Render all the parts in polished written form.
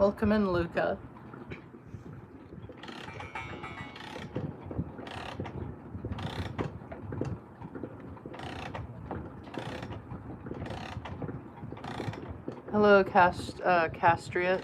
Welcome in, Luca. Hello, Castriot.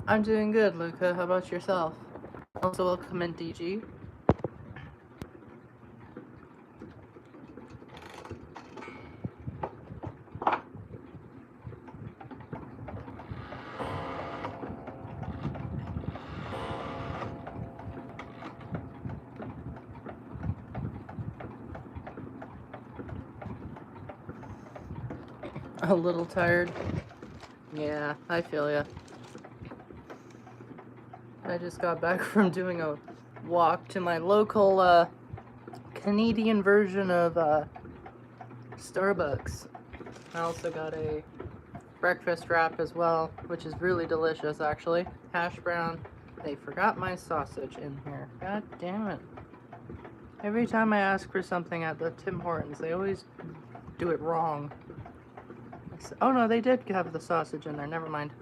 I'm doing good, Luca. How about yourself? Also, welcome in, DG. A little tired. Yeah, I feel ya. I just got back from doing a walk to my local Canadian version of Starbucks. I also got a breakfast wrap as well, which is really delicious actually. Hash brown. They forgot my sausage in here. God damn it. Every time I ask for something at the Tim Hortons, they always do it wrong. Oh no, they did have the sausage in there, never mind.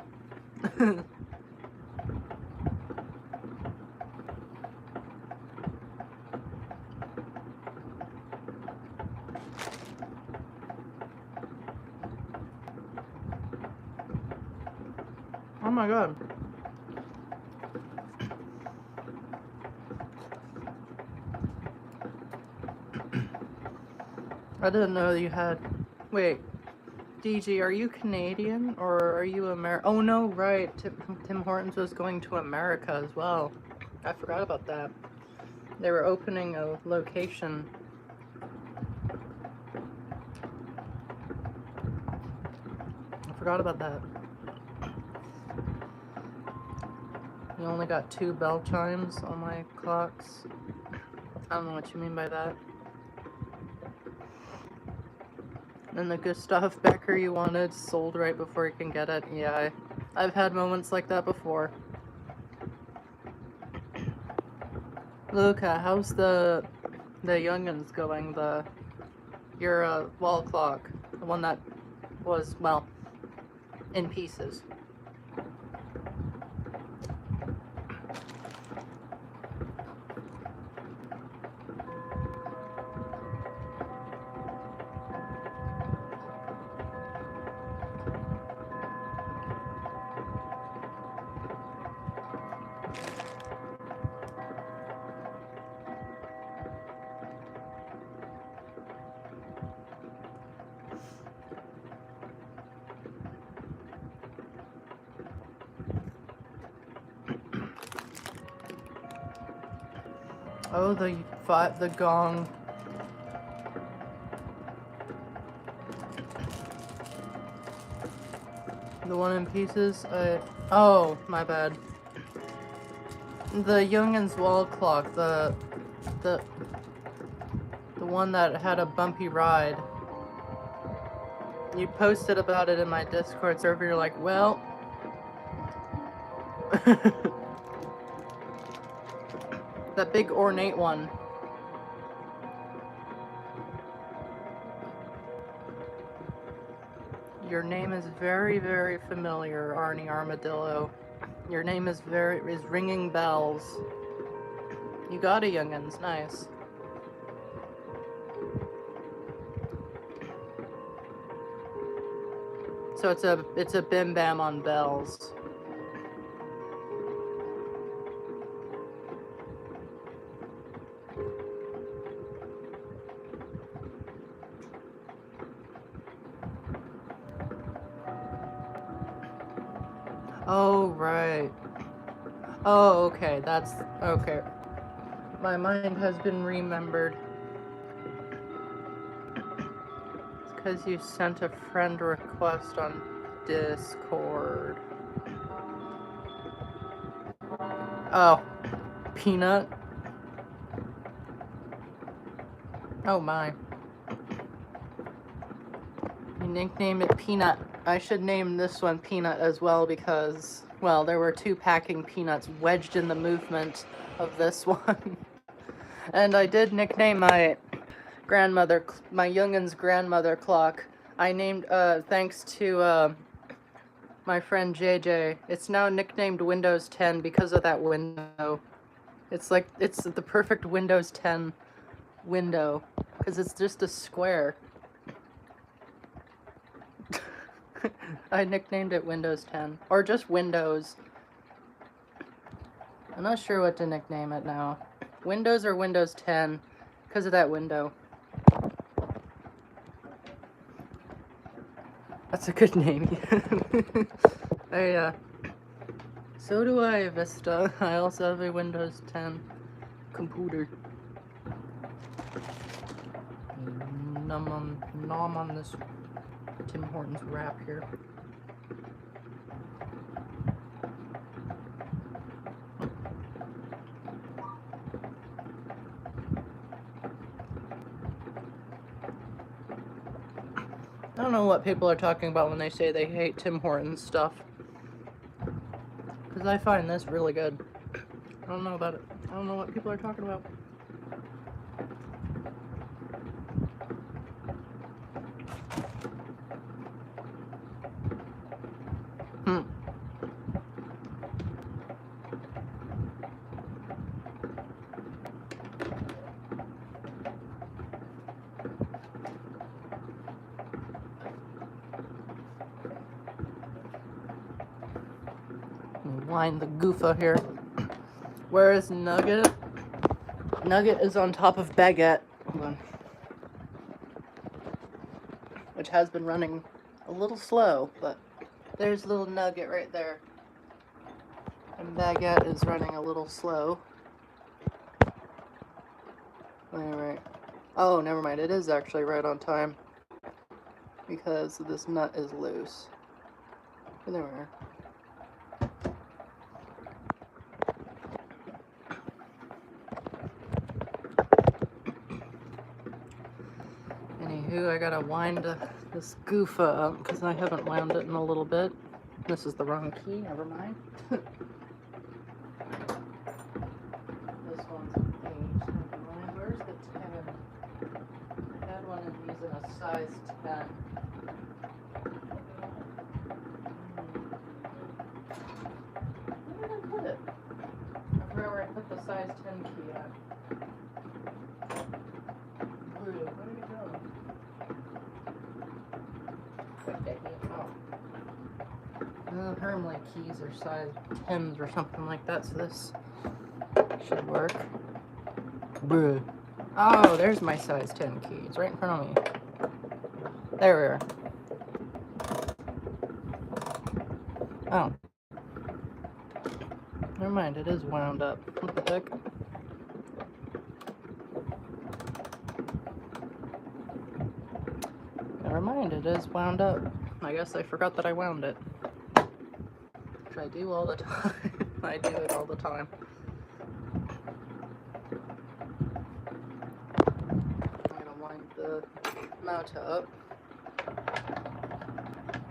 Oh my god. I didn't know you had... Wait, DG, are you Canadian or are you American? Oh no, right. Tim Hortons was going to America as well. I forgot about that. They were opening a location. I forgot about that. You only got 2 bell chimes on my clocks. I don't know what you mean by that. And the Gustav Becker you wanted sold right before you can get it. Yeah, I've had moments like that before. Luca, how's the youngins going? Your wall clock, the one that was, well, in pieces. Oh, the gong. The one in pieces? Oh, my bad. The youngin's wall clock, the one that had a bumpy ride. You posted about it in my Discord server, you're like, well... That big ornate one. Your name is very, very familiar, Arnie Armadillo. Your name is ringing bells. You got a youngins, nice. So it's a bim bam on bells. Oh, right. Oh, okay, that's... okay. My mind has been remembered. It's because you sent a friend request on Discord. Oh. Peanut? Oh my. You nicknamed it Peanut. I should name this one Peanut as well because well, there were 2 packing peanuts wedged in the movement of this one. And I did nickname my grandmother, my youngin's grandmother clock. I named, thanks to my friend JJ, it's now nicknamed Windows 10 because of that window. It's like, it's the perfect Windows 10 window, because it's just a square. I nicknamed it Windows 10, or just Windows. I'm not sure what to nickname it now. Windows or Windows 10, because of that window. That's a good name. So do I, Vista. I also have a Windows 10 computer. Nom on this Tim Hortons wrap here. I don't know what people are talking about when they say they hate Tim Hortons stuff. Because I find this really good. I don't know about it. I don't know what people are talking about. Wind the goofa here. Where is Nugget? Nugget is on top of Baguette. Hold on. Which has been running a little slow, but there's little Nugget right there. And Baguette is running a little slow. Alright. Oh, never mind. It is actually right on time. Because this nut is loose. There we are. Anywho, I gotta wind this goofa up because I haven't wound it in a little bit. This is the wrong key, never mind. This one's an 8. Never mind. Where's the 10? I had one of these in a size 10. Where did I put it? I forgot where I put the size 10 key at. Where did it go? Normally keys are size 10s or something like that, so this should work. Bruh. Oh, there's my size 10 key. It's right in front of me. There we are. Oh. Never mind, it is wound up. What the heck? Never mind, it is wound up. I guess I forgot that I wound it. Which I do all the time. I do it all the time. I'm gonna wind the mount up.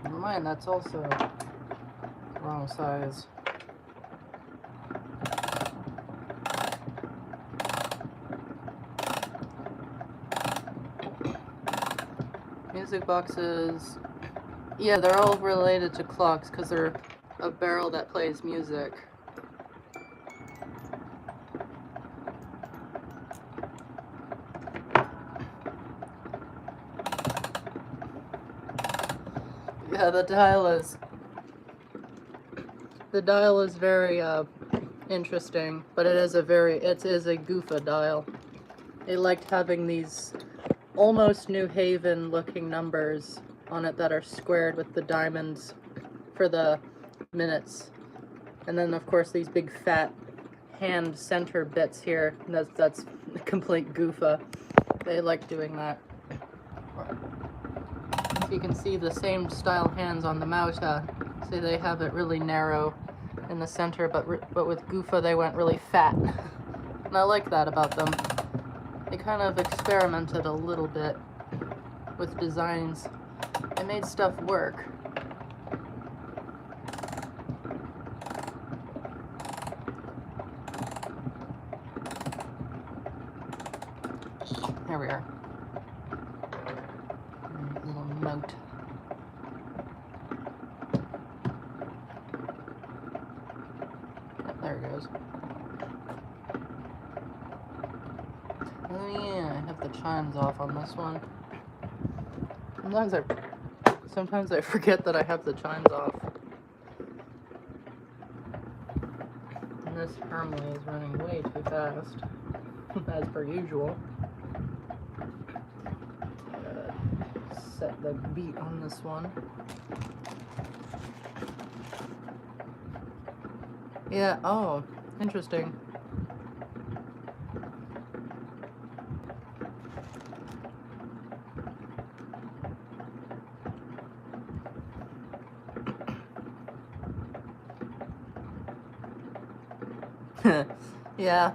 Never mind, that's also wrong size. Music boxes, yeah, they're all related to clocks because they're a barrel that plays music. Yeah, the dial is very interesting, but it is a goofa dial. They liked having these almost New Haven looking numbers on it that are squared with the diamonds for the minutes, and then of course these big fat hand center bits here. That's complete goofa. They like doing that. You can see the same style hands on the Mauta. See, they have it really narrow in the center, but with goofa they went really fat. And I like that about them. They kind of experimented a little bit with designs. They made stuff work. There we are. Little note. Yep, there it goes. Oh yeah, I have the chimes off on this one. Sometimes I forget that I have the chimes off. And this Hermley is running way too fast, as per usual. Set the beat on this one. Yeah, oh, interesting. Yeah.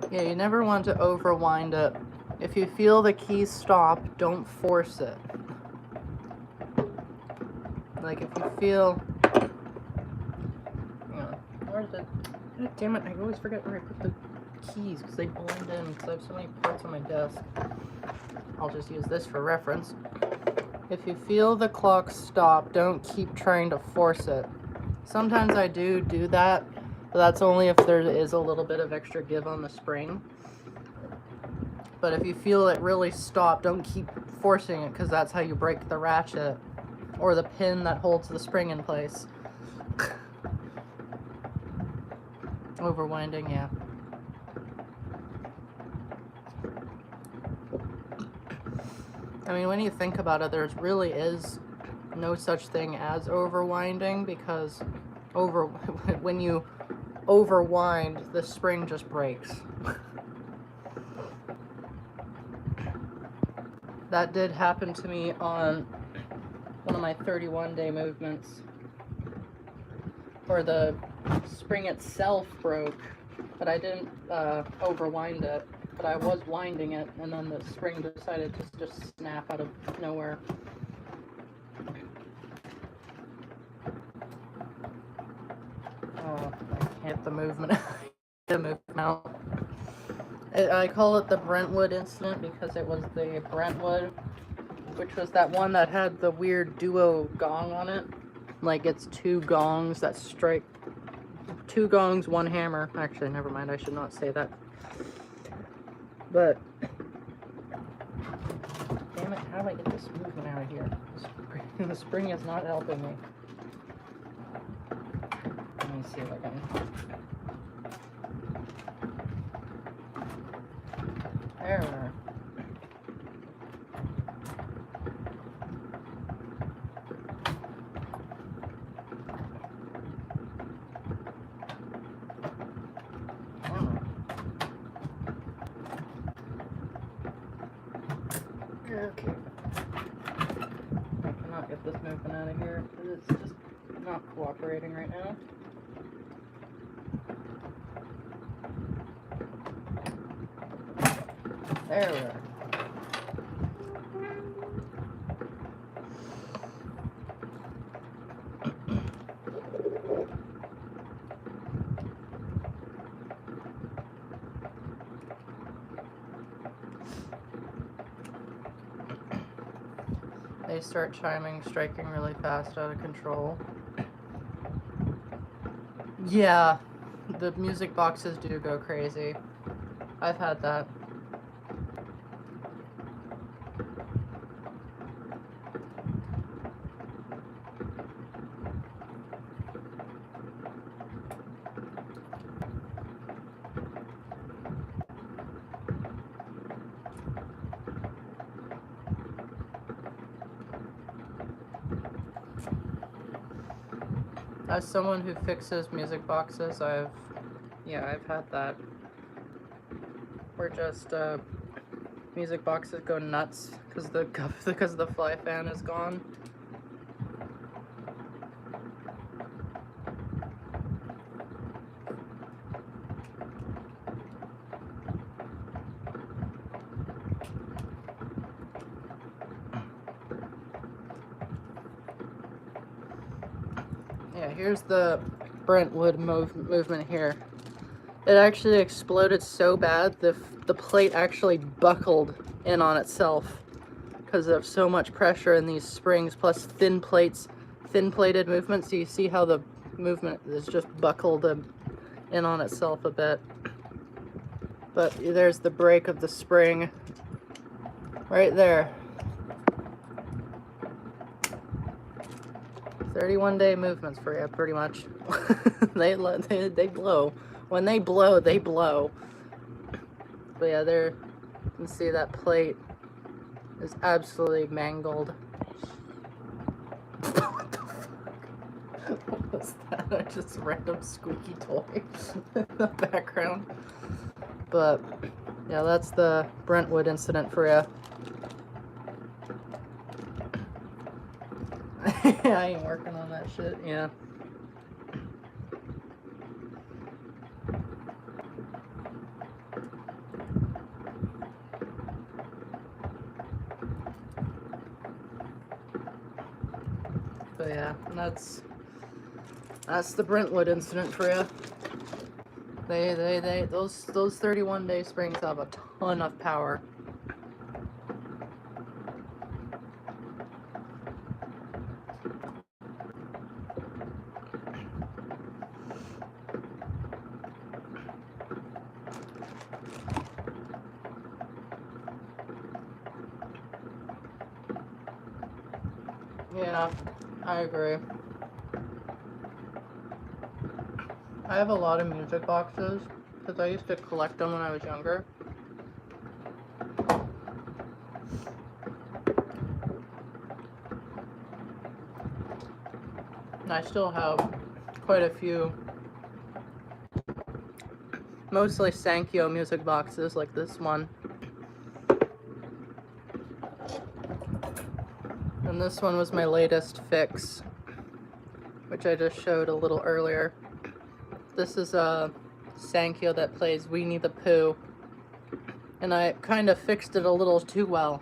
Yeah, you never want to overwind it. If you feel the keys stop, don't force it. Like if you feel, where's it? God damn it, I always forget where I put the keys because they blend in because I have so many parts on my desk. I'll just use this for reference. If you feel the clock stop, don't keep trying to force it. Sometimes I do that, but that's only if there is a little bit of extra give on the spring. But if you feel it really stop, don't keep forcing it because that's how you break the ratchet or the pin that holds the spring in place. Overwinding, yeah. I mean, when you think about it, there really is no such thing as overwinding because when you overwind, the spring just breaks. That did happen to me on one of my 31-day movements, where the spring itself broke, but I didn't overwind it, but I was winding it, and then the spring decided to just snap out of nowhere. Oh, I hit the movement. The movement out. I call it the Brentwood incident because it was the Brentwood, which was that one that had the weird duo gong on it. Like it's two gongs that strike, two gongs, one hammer. Actually, never mind, I should not say that. But, damn it, how do I get this movement out of here? The spring is not helping me. Let me see if I can. There. Okay. I cannot get this movement out of here because it's just not cooperating right now. There we are. They start chiming, striking really fast, out of control. Yeah, the music boxes do go crazy. I've had that. As someone who fixes music boxes, I've had that. Where just music boxes go nuts because the fly fan is gone. Yeah, here's the Brentwood movement here. It actually exploded so bad, the plate actually buckled in on itself because of so much pressure in these springs, plus thin plated movement. So you see how the movement is just buckled in on itself a bit. But there's the break of the spring right there. 31-day movements for you, pretty much. they blow. When they blow, they blow. But yeah, there you can see that plate is absolutely mangled. What the fuck? What was that? Just a random squeaky toy in the background. But yeah, that's the Brentwood incident for you. I ain't working on that shit, yeah. But yeah, that's the Brentwood incident for you. Those 31-day springs have a ton of power. Yeah, I agree. I have a lot of music boxes because I used to collect them when I was younger. And I still have quite a few, mostly Sankyo music boxes like this one. And this one was my latest fix, which I just showed a little earlier. This is a Sankyo that plays Winnie the Pooh. And I kind of fixed it a little too well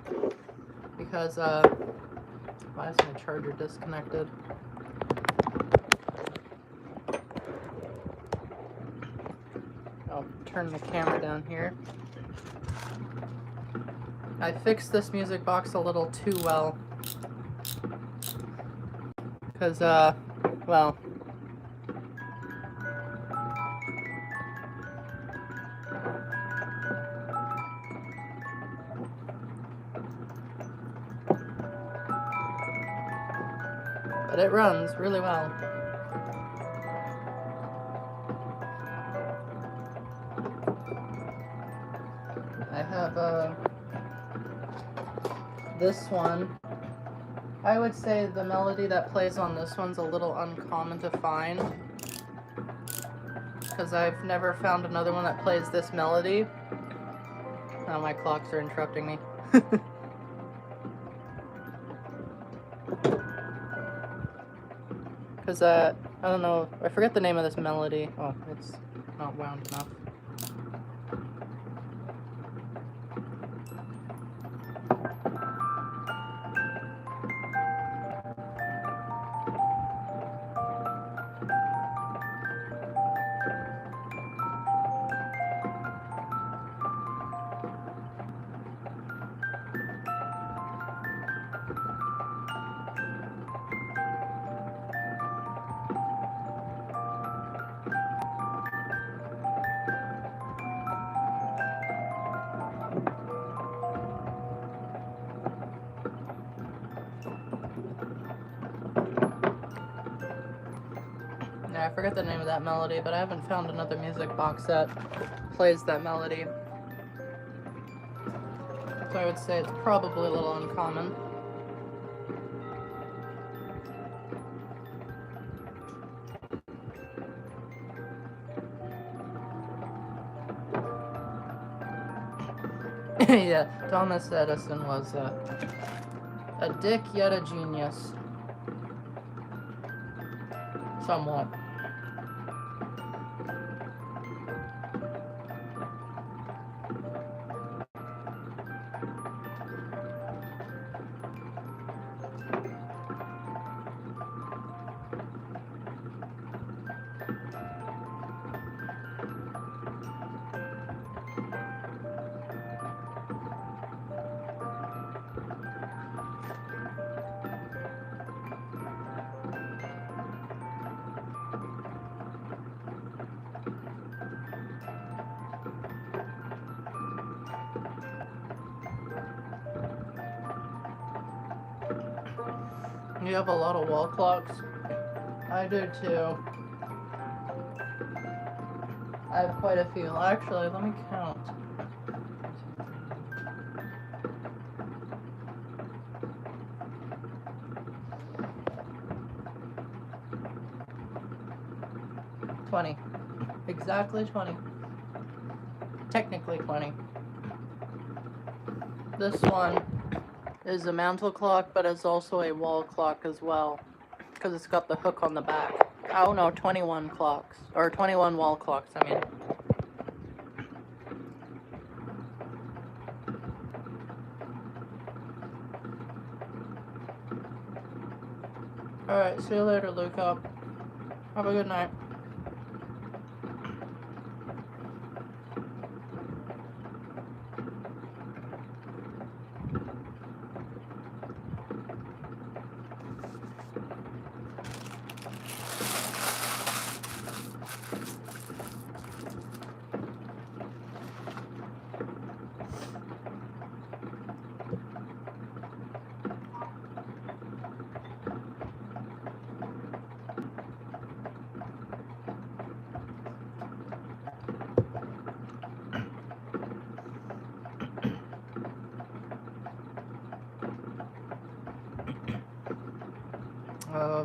because, why is my charger disconnected? I'll turn the camera down here. I fixed this music box a little too well. Because, well, but it runs really well. I have, this one. I would say the melody that plays on this one's a little uncommon to find, because I've never found another one that plays this melody. Oh, my clocks are interrupting me. Because, I don't know, I forget the name of this melody. Oh, it's not wound enough. Yeah, I forget the name of that melody, but I haven't found another music box that plays that melody. So I would say it's probably a little uncommon. Yeah, Thomas Edison was a dick yet a genius. Somewhat. You have a lot of wall clocks? I do too. I have quite a few. Actually, let me count. Exactly 20. Technically 20. This one is a mantle clock, but it's also a wall clock as well, because it's got the hook on the back. Oh no, 21 clocks, or 21 wall clocks, I mean. Alright, see you later, Luca. Have a good night.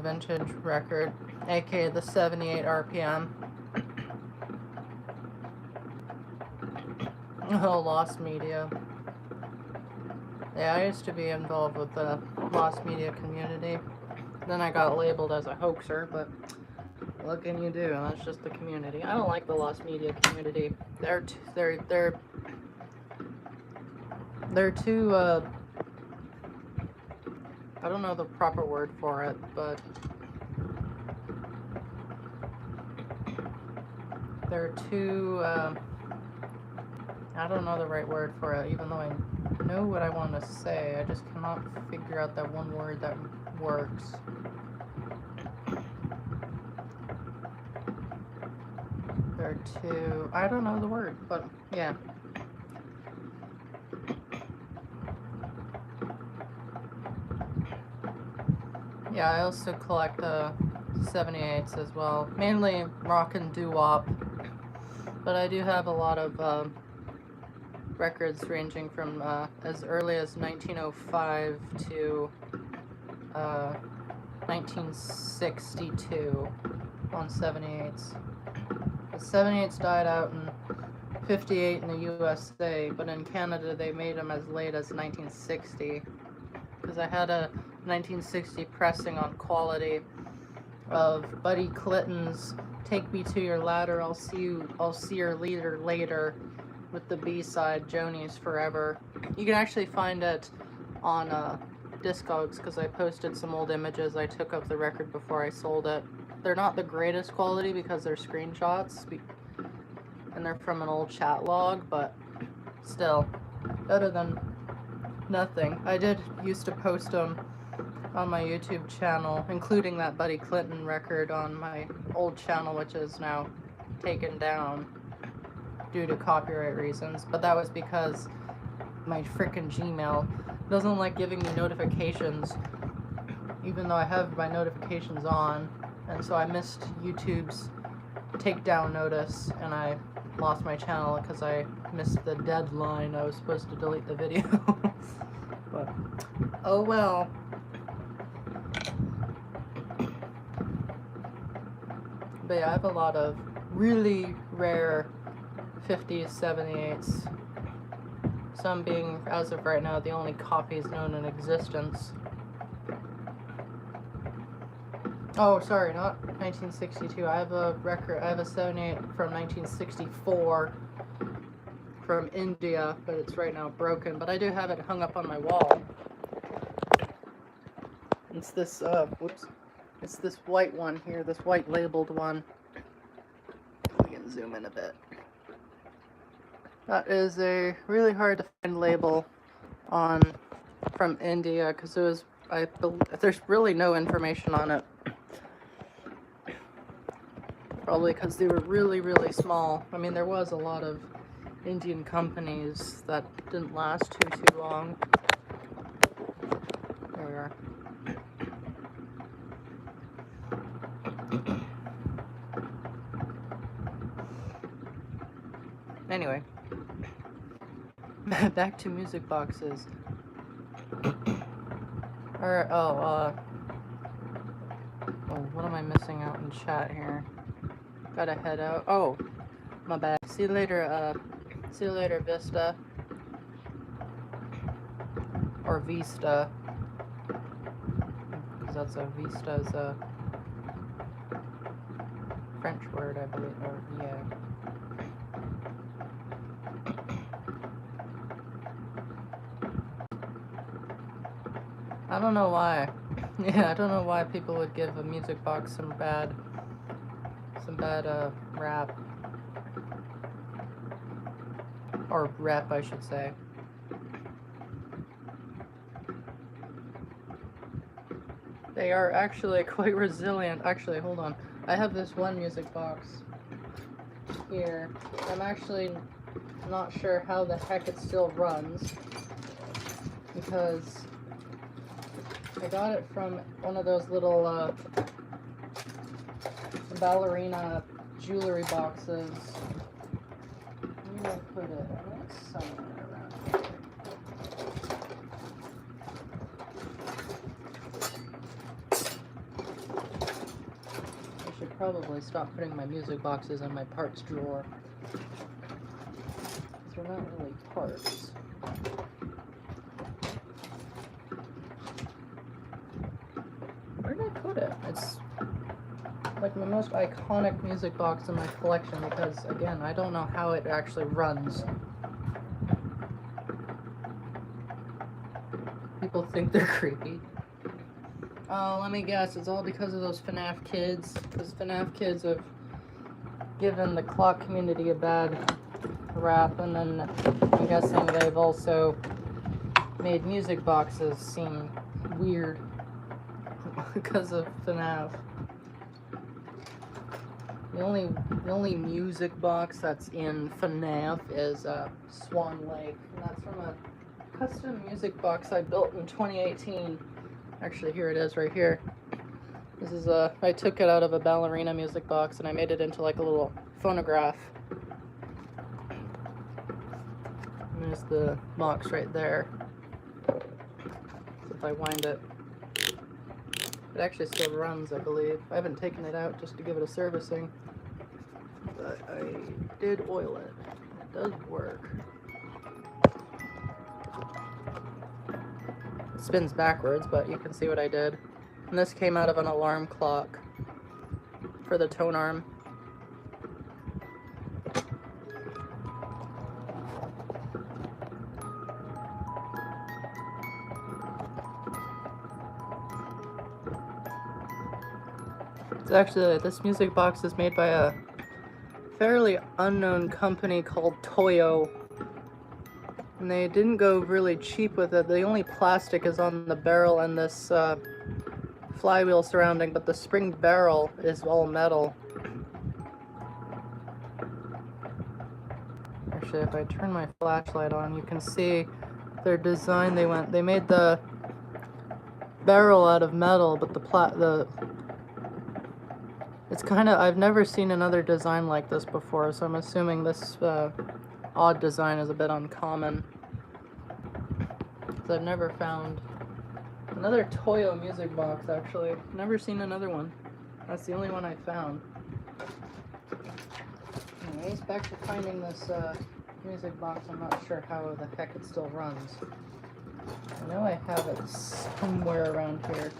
Vintage record, aka the 78 RPM. Oh, lost media. Yeah, I used to be involved with the lost media community. Then I got labeled as a hoaxer, but what can you do? That's just the community. I don't like the lost media community. They're too I don't know the proper word for it, but they're too, I don't know the right word for it, even though I know what I want to say. I just cannot figure out that one word that works. They're too, I don't know the word, but yeah. Yeah, I also collect 78s as well, mainly rock and doo-wop, but I do have a lot of records ranging from as early as 1905 to 1962 on 78s. The 78s died out in 58 in the USA, but in Canada they made them as late as 1960, because I had a 1960 pressing on quality of Buddy Clinton's "Take Me to Your Ladder, I'll See Your Leader Later" with the B-side "Joni's Forever." You can actually find it on Discogs, because I posted some old images I took of the record before I sold it. They're not the greatest quality because they're screenshots and they're from an old chat log, but still better than nothing. I did used to post them on my YouTube channel, including that Buddy Clinton record on my old channel, which is now taken down due to copyright reasons, but that was because my frickin' Gmail doesn't like giving me notifications, even though I have my notifications on, and so I missed YouTube's takedown notice, and I lost my channel because I missed the deadline I was supposed to delete the video. But oh well. But yeah, I have a lot of really rare 50s, 78s. Some being, as of right now, the only copies known in existence. Oh, sorry, not 1962. I have a record, I have a 78 from 1964 from India, but it's right now broken. But I do have it hung up on my wall. It's this, whoops. It's this white one here, this white labeled one. We can zoom in a bit. That is a really hard to find label from India, because it was, there's really no information on it. Probably because they were really, really small. I mean, there was a lot of Indian companies that didn't last too long. There we are. Anyway, back to music boxes. Or, what am I missing out in chat here? Gotta head out. Oh, my bad. See you later, Vista. Or Vista. Because that's a Vista's a French word, I believe. Or, yeah. I don't know why. Yeah, I don't know why people would give a music box some bad rap. Or rep, I should say. They are actually quite resilient. Actually, hold on. I have this one music box here. I'm actually not sure how the heck it still runs, because I got it from one of those little ballerina jewelry boxes. Where did I put it? I think it's somewhere around here. I should probably stop putting my music boxes in my parts drawer. They're not really parts. Where did I put it? It's like the most iconic music box in my collection because, again, I don't know how it actually runs. People think they're creepy. Oh, let me guess, it's all because of those FNAF kids. Because FNAF kids have given the clock community a bad rap, and then I'm guessing they've also made music boxes seem weird because of FNAF. The only music box that's in FNAF is Swan Lake, and that's from a custom music box I built in 2018. Actually, here it is right here. This is I took it out of a ballerina music box and I made it into like a little phonograph. And there's the box right there. So if I wind it, it actually still runs, I believe. I haven't taken it out just to give it a servicing, but I did oil it. It does work. It spins backwards, but you can see what I did. And this came out of an alarm clock for the tone arm. It's actually, this music box is made by a fairly unknown company called Toyo. And they didn't go really cheap with it. The only plastic is on the barrel and this flywheel surrounding, but the spring barrel is all metal. Actually, if I turn my flashlight on, you can see their design. They made the barrel out of metal, but it's kind of, I've never seen another design like this before, so I'm assuming this odd design is a bit uncommon. So I've never found another Toyo music box, actually. Never seen another one. That's the only one I found. Anyways, back to finding this music box. I'm not sure how the heck it still runs. I know I have it somewhere around here.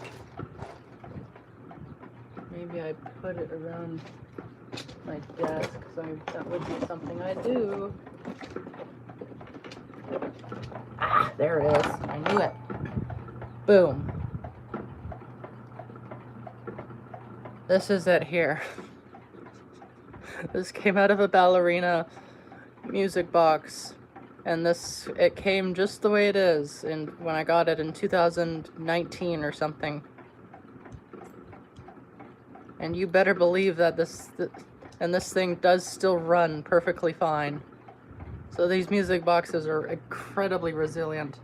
Maybe I put it around my desk, so that would be something I do. Ah, there it is. I knew it. Boom. This is it here. This came out of a ballerina music box, and it came just the way it is when I got it in 2019 or something. And you better believe that this thing does still run perfectly fine. So these music boxes are incredibly resilient.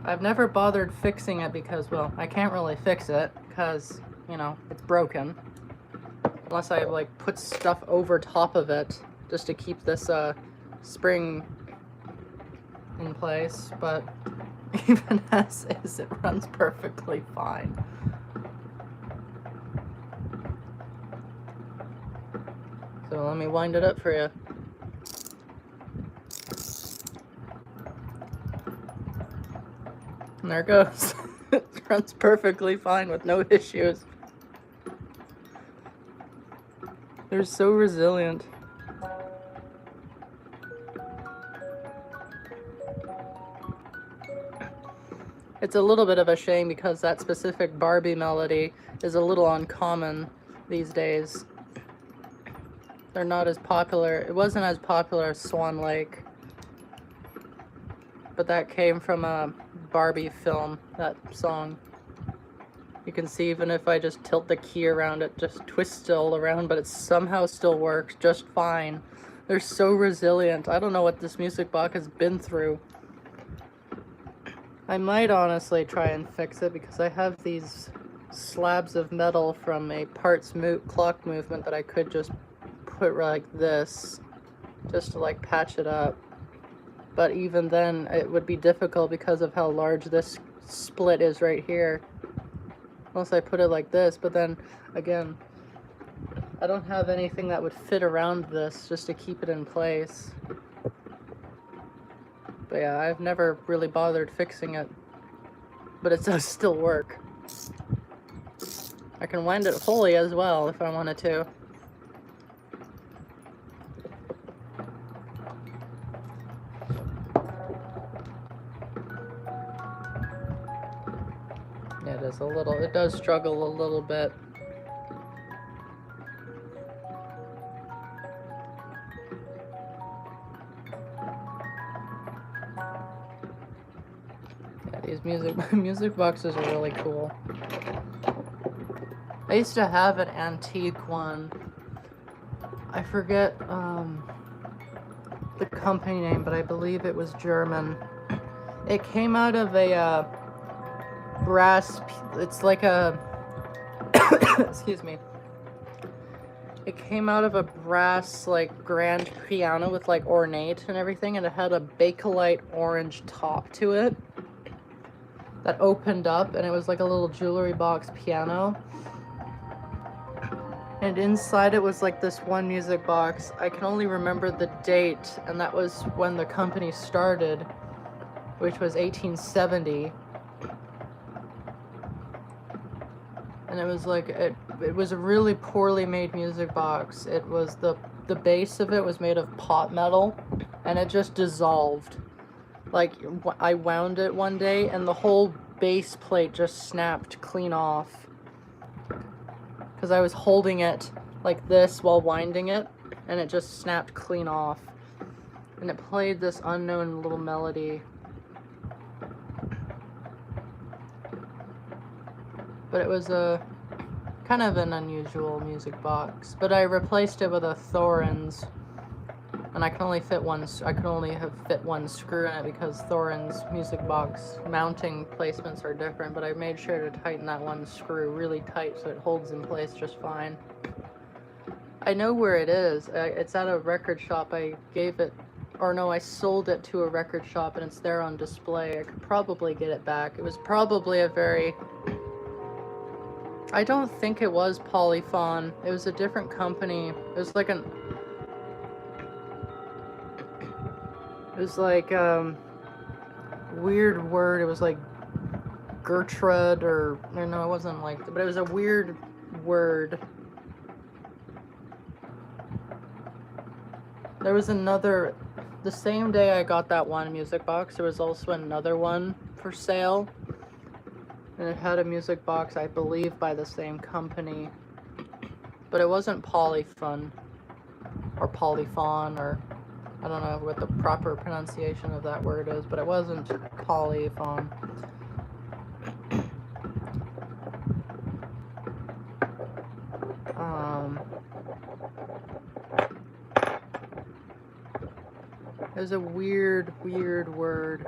I've never bothered fixing it because, well, I can't really fix it because, you know, it's broken. Unless I, like, put stuff over top of it just to keep this spring in place, but even as is, it runs perfectly fine. So let me wind it up for you. And there it goes. It runs perfectly fine with no issues. They're so resilient. It's a little bit of a shame because that specific Barbie melody is a little uncommon these days. They're not as popular. It wasn't as popular as Swan Lake, but that came from a Barbie film, that song. You can see even if I just tilt the key around, it just twists all around, but it somehow still works just fine. They're so resilient. I don't know what this music box has been through. I might honestly try and fix it because I have these slabs of metal from a parts clock movement that I could just put like this, just to like patch it up. But even then, it would be difficult because of how large this split is right here. Unless I put it like this, but then, again, I don't have anything that would fit around this just to keep it in place. But yeah, I've never really bothered fixing it. But it does still work. I can wind it fully as well if I wanted to. Yeah, it does struggle a little bit. Yeah, these music boxes are really cool. I used to have an antique one. I forget the company name, but I believe it was German. It came out of a brass, it's like a, excuse me. It came out of a brass, like, grand piano with, like, ornate and everything, and it had a Bakelite orange top to it that opened up, and it was like a little jewelry box piano. And inside it was like this one music box. I can only remember the date, and that was when the company started, which was 1870. And it was like, it was a really poorly made music box. It was, the base of it was made of pot metal, and it just dissolved. Like, I wound it one day, and the whole base plate just snapped clean off. Because I was holding it like this while winding it, and it just snapped clean off. And it played this unknown little melody. But it was a kind of an unusual music box. But I replaced it with a Thorens, and I can only fit one. I can only have fit one screw in it because Thorens music box mounting placements are different. But I made sure to tighten that one screw really tight so it holds in place just fine. I know where it is. It's at a record shop. I gave it, or no, I sold it to a record shop, and it's there on display. I could probably get it back. It was probably a very, I don't think it was Polyphon. It was a different company. It was like an, it was like weird word. It was like Gertrude, or no, it wasn't like, but it was a weird word. There was another, the same day I got that one music box, there was also another one for sale. And it had a music box, I believe, by the same company. But it wasn't Polyphon, or Polyphon, or I don't know what the proper pronunciation of that word is, but it wasn't Polyphon. It was a weird word.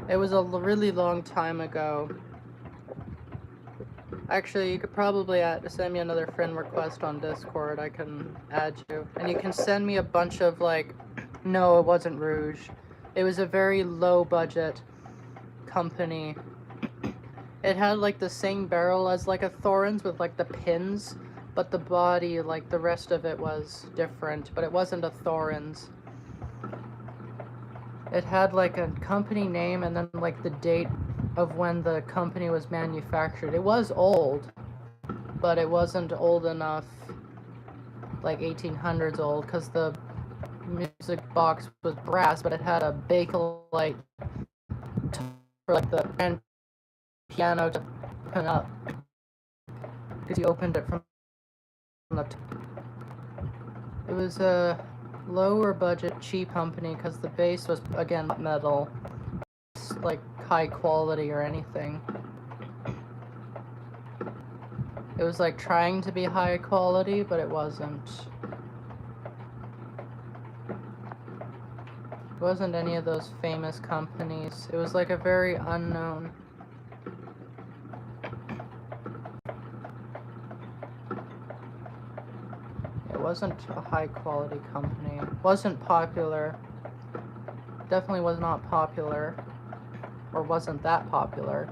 It was a really long time ago. Actually, you could probably send me another friend request on Discord. I can add you. And you can send me a bunch of, like... No, it wasn't Rouge. It was a very low budget company. It had, like, the same barrel as, like, a Thorin's with, like, the pins. But the body, like, the rest of it was different. But it wasn't a Thorin's. It had, like, a company name and then, like, the date of when the company was manufactured. It was old, but it wasn't old enough, like 1800s old, because the music box was brass, but it had a Bakelite for, like, the grand piano to open up, because you opened it from the top. It was a lower budget, cheap company, because the base was, again, not metal, like high quality or anything. It was like trying to be high quality, but it wasn't. It wasn't any of those famous companies. It was like a very unknown. It wasn't a high quality company. It wasn't popular. Definitely was not popular. Or wasn't that popular.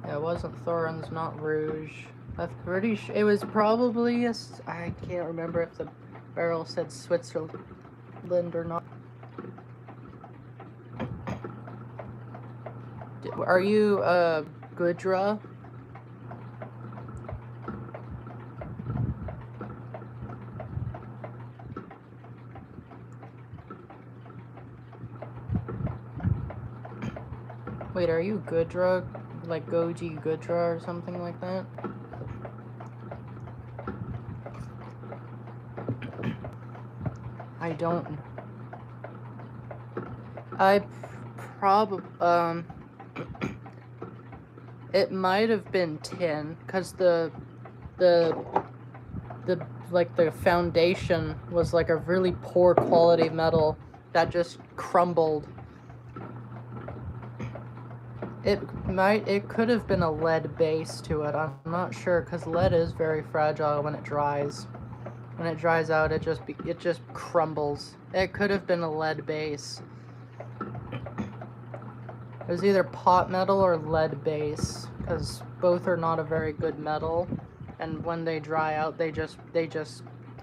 Yeah, it wasn't Thorin's, not Rouge. I'm pretty sure it was probably I can't remember if the barrel said Switzerland or not. Are you Gudra? Wait, are you Gudra? Like Goji Gudra or something like that? I don't. I probably it might have been tin, cause the like the foundation was like a really poor quality metal that just crumbled. It could have been a lead base to it. I'm not sure, because lead is very fragile when it dries. When it dries out, it just crumbles. It could have been a lead base. It was either pot metal or lead base, because both are not a very good metal, and when they dry out, they just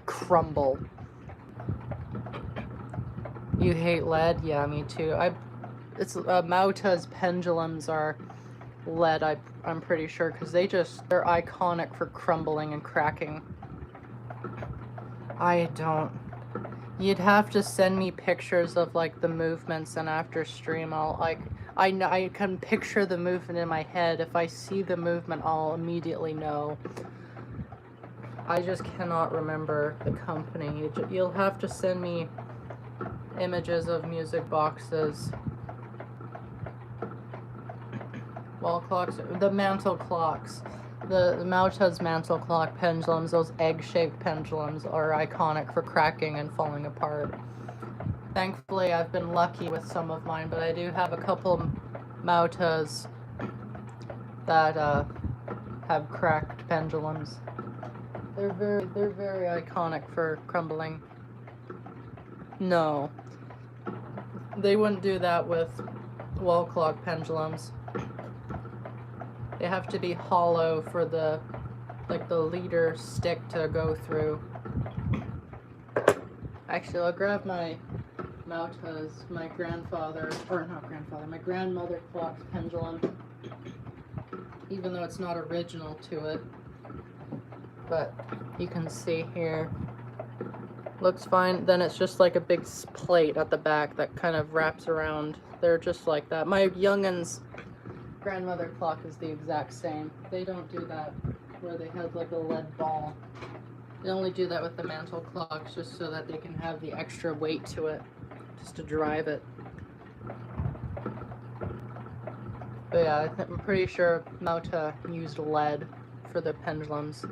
crumble. You hate lead? Yeah, me too. It's Mauta's pendulums are lead. I'm pretty sure, because they're iconic for crumbling and cracking. I don't. You'd have to send me pictures of, like, the movements, and after stream I can picture the movement in my head. If I see the movement, I'll immediately know. I just cannot remember the company. You'll have to send me images of music boxes. Wall clocks, the mantle clocks. The Mauta's mantle clock pendulums, those egg-shaped pendulums, are iconic for cracking and falling apart. Thankfully, I've been lucky with some of mine, but I do have a couple Mauta's that have cracked pendulums. They're very iconic for crumbling. No, they wouldn't do that with wall clock pendulums. They have to be hollow for the leader stick to go through. Actually, I'll grab my Mauta's, my grandmother clock's pendulum, even though it's not original to it. But you can see here, looks fine. Then it's just like a big plate at the back that kind of wraps around. They're just like that. My youngin's grandmother clock is the exact same. They don't do that where they have like a lead ball. They only do that with the mantle clocks, just so that they can have the extra weight to it, just to drive it. But yeah, I'm pretty sure Mauta used lead for the pendulums.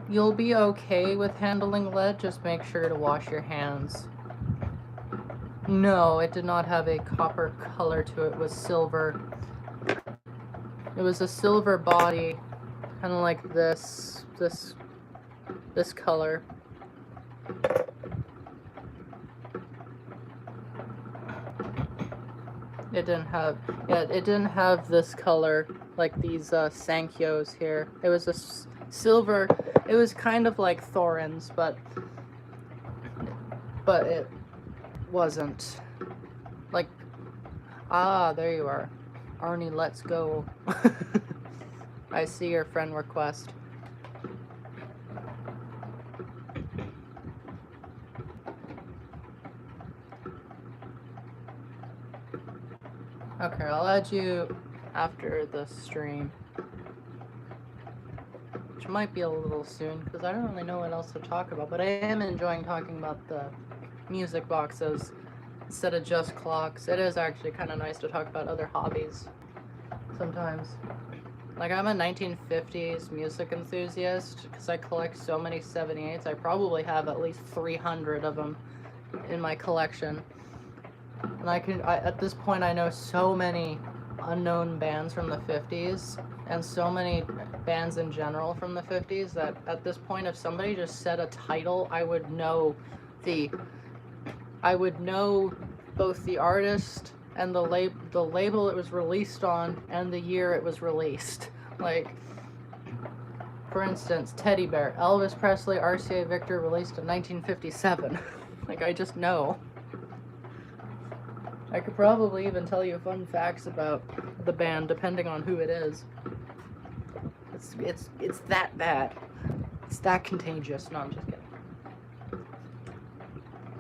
You'll be okay with handling lead, just make sure to wash your hands. No, it did not have a copper color to it. It was silver. It was a silver body, kind of like this color. It didn't have, yeah, it didn't have this color like these Sankyos here. It was a silver. It was kind of like Thorin's, but it wasn't. Like, ah, there you are. Arnie, let's go. I see your friend request. Okay, I'll add you after the stream. Which might be a little soon, because I don't really know what else to talk about, but I am enjoying talking about the music boxes instead of just clocks. It is actually kind of nice to talk about other hobbies sometimes. Like, I'm a 1950s music enthusiast, because I collect so many 78s. I probably have at least 300 of them in my collection. And at this point, I know so many unknown bands from the 50s, and so many bands in general from the 50s, that at this point, if somebody just said a title, I would know both the artist and the label it was released on and the year it was released. Like, for instance, Teddy Bear, Elvis Presley, RCA Victor, released in 1957. Like, I just know. I could probably even tell you fun facts about the band depending on who it is. It's that bad. It's that contagious. No, I'm just kidding.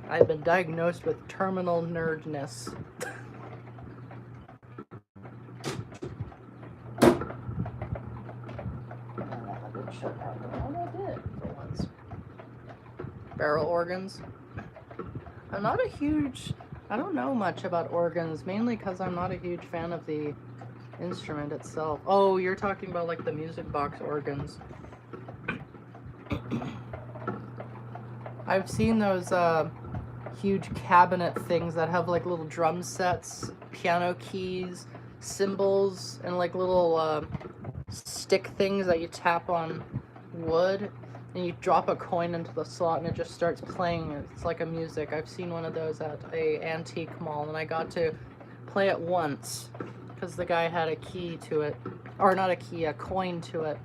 I've been diagnosed with terminal nerdness. Barrel organs. I don't know much about organs, mainly because I'm not a huge fan of the instrument itself. Oh, you're talking about like the music box organs. I've seen those huge cabinet things that have like little drum sets, piano keys, cymbals, and like little stick things that you tap on wood, and you drop a coin into the slot and it just starts playing. It's like a music. I've seen one of those at a antique mall, and I got to play it once because the guy had a key to it, or not a key, a coin to it.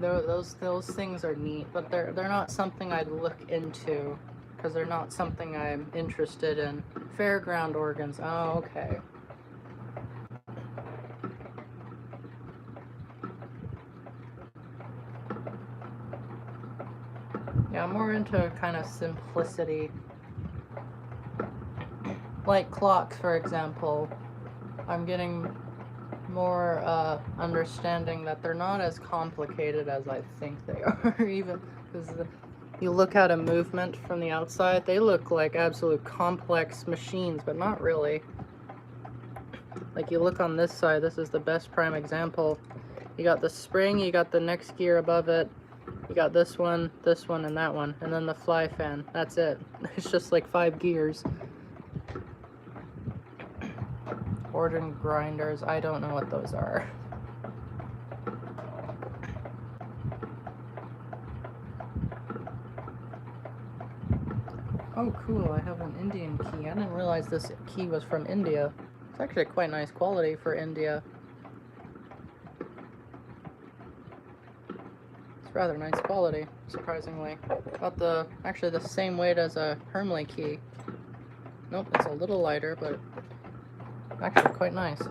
Those things are neat, but they're not something I'd look into because they're not something I'm interested in. Fairground organs. Oh, okay. Yeah, I'm more into kind of simplicity. Like clocks, for example. I'm getting more understanding that they're not as complicated as I think they are, even because you look at a movement from the outside, they look like absolute complex machines, but not really. Like, you look on this side, this is the best prime example. You got the spring, you got the next gear above it, you got this one, and that one, and then the fly fan. That's it. It's just like 5 gears. Organ grinders, I don't know what those are. Oh, cool, I have an Indian key. I didn't realize this key was from India. It's actually quite nice quality for India. It's rather nice quality, surprisingly. About actually the same weight as a Hermley key. Nope, it's a little lighter, but actually quite nice.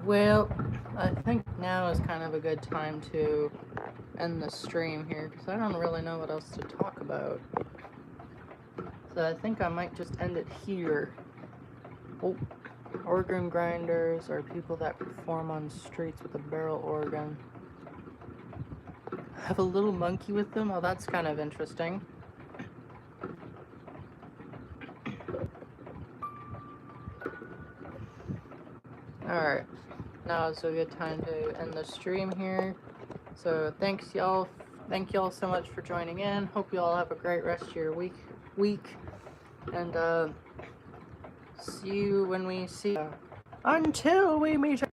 Well, I think now is kind of a good time to end the stream here, because I don't really know what else to talk about. So I think I might just end it here. Oh, organ grinders are people that perform on streets with a barrel organ. have a little monkey with them. Oh, that's kind of interesting. Alright, now is a good time to end the stream here. So thank y'all so much for joining in. Hope you all have a great rest of your week. And see you when we see you. Until we meet